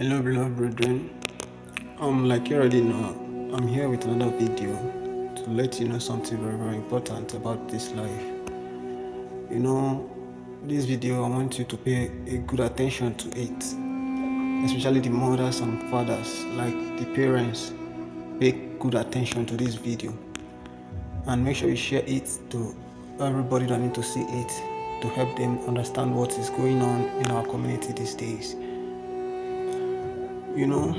Hello, beloved brethren. Like you already know, I'm here with another video to let you know something very, very important about this life. You know, this video I want you to pay a good attention to it, especially the mothers and fathers, like the parents. Pay good attention to this video and make sure you share it to everybody that need to see it to help them understand what is going on in our community these days. You know,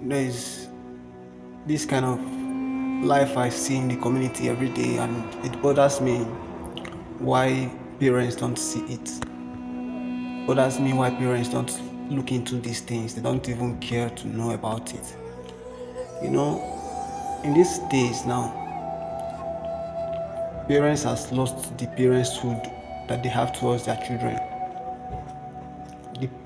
there's this kind of life I see in the community every day, and it bothers me why parents don't see it. Bothers me why parents don't look into these things. They don't even care to know about it. You know, in these days now, parents has lost the parenthood that they have towards their children.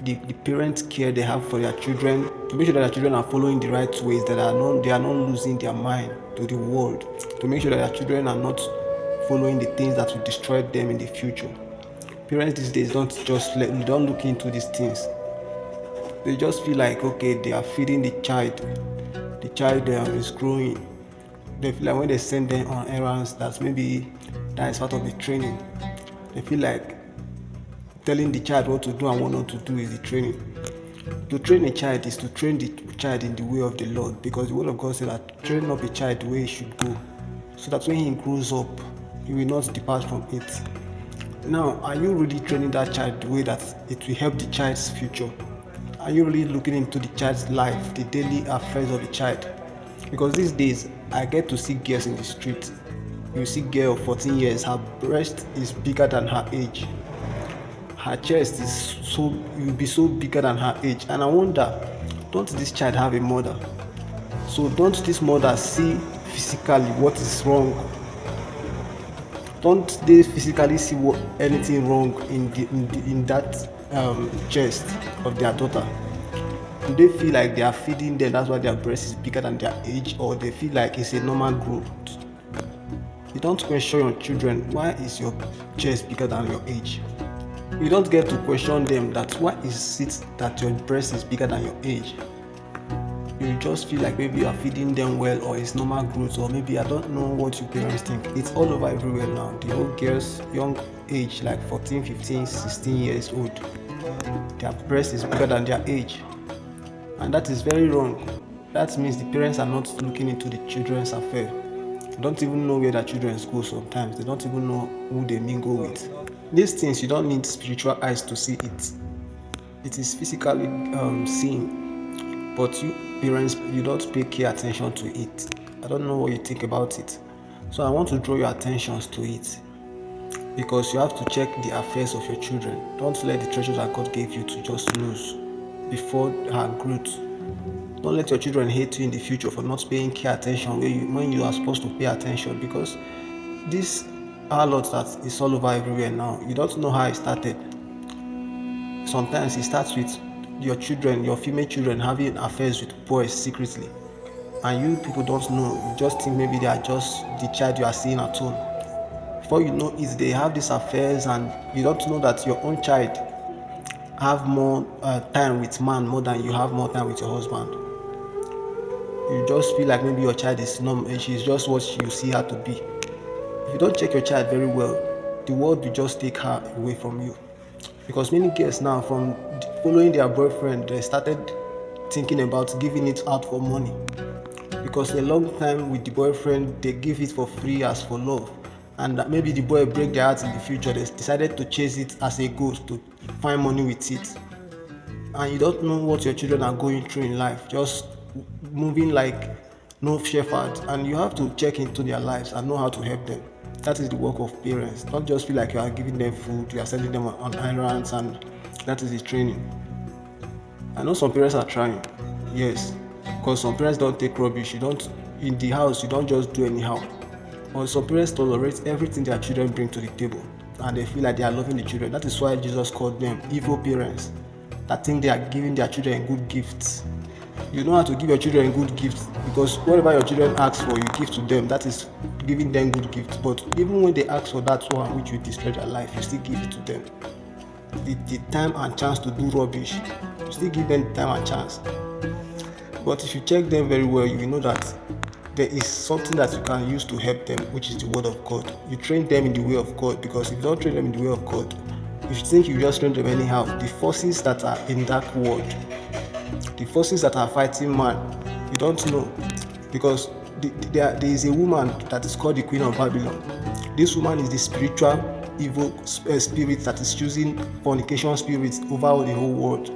The parents care they have for their children to make sure that their children are following the right ways, that they are not losing their mind to the world, to make sure that their children are not following the things that will destroy them in the future. Parents these days don't look into these things. They just feel like, okay, they are feeding the child. The child is growing. They feel like when they send them on errands, that is part of the training. They feel like telling the child what to do and what not to do is the training. To train a child is to train the child in the way of the Lord, because the word of God says that train up a child the way he should go, so that when he grows up, he will not depart from it. Now, are you really training that child the way that it will help the child's future? Are you really looking into the child's life, the daily affairs of the child? Because these days, I get to see girls in the street. You see a girl of 14 years, her breast is bigger than her age. Her chest will be so bigger than her age. And I wonder, don't this child have a mother? So don't this mother see physically what is wrong? Don't they physically see anything wrong in that chest of their daughter? Do they feel like they are feeding them, that's why their breast is bigger than their age, or they feel like it's a normal growth? You don't question your children, why is your chest bigger than your age? You don't get to question them that why is it that your breast is bigger than your age. You just feel like maybe you are feeding them well, or it's normal growth, or maybe I don't know what you parents think. It's all over everywhere now. The old girls, young age, like 14, 15, 16 years old, their breast is bigger than their age, and that is very wrong. That means the parents are not looking into the children's affair. They don't even know where their children go sometimes. They don't even know who they mingle with. These things, you don't need spiritual eyes to see it. It is physically seen, but you parents, you don't pay care attention to it. I don't know what you think about it. So I want to draw your attentions to it, because you have to check the affairs of your children. Don't let the treasures that God gave you to just lose before her growth. Don't let your children hate you in the future for not paying care attention when you are supposed to pay attention, because this harlot that is all over everywhere now, you don't know how it started. Sometimes it starts with your children, your female children, having affairs with boys secretly, and you people don't know. You just think maybe they are just the child you are seeing at home. Before you know it, they have these affairs, and you don't know that your own child have more time with man more than you have more time with your husband. You just feel like maybe your child is normal, and she's just what you see her to be. If you don't check your child very well, the world will just take her away from you. Because many girls now, from following their boyfriend, they started thinking about giving it out for money. Because a long time with the boyfriend, they give it for free as for love. And maybe the boy break their heart in the future. They decided to chase it as a goal to find money with it. And you don't know what your children are going through in life, just moving like no shepherd. And you have to check into their lives and know how to help them. That is the work of parents. Don't just feel like you are giving them food, you are sending them on errands, and that is the training. I know some parents are trying, yes, because some parents don't take rubbish. In the house, you don't just do anyhow. But some parents tolerate everything their children bring to the table, and they feel like they are loving the children. That is why Jesus called them evil parents, that think they are giving their children good gifts. You know how to give your children good gifts, because whatever your children ask for, you give to them. That is giving them good gifts. But even when they ask for that one which will destroy their life, you still give it to them. The time and chance to do rubbish, You still give them time and chance. But if you check them very well, you will know that there is something that you can use to help them, which is the word of God. You train them in the way of God, because if you don't train them in the way of God, if you think you just train them anyhow, the forces that are in that world, the forces that are fighting man, you don't know. Because there is a woman that is called the Queen of Babylon. This woman is the spiritual evil spirit that is choosing fornication spirits over the whole world.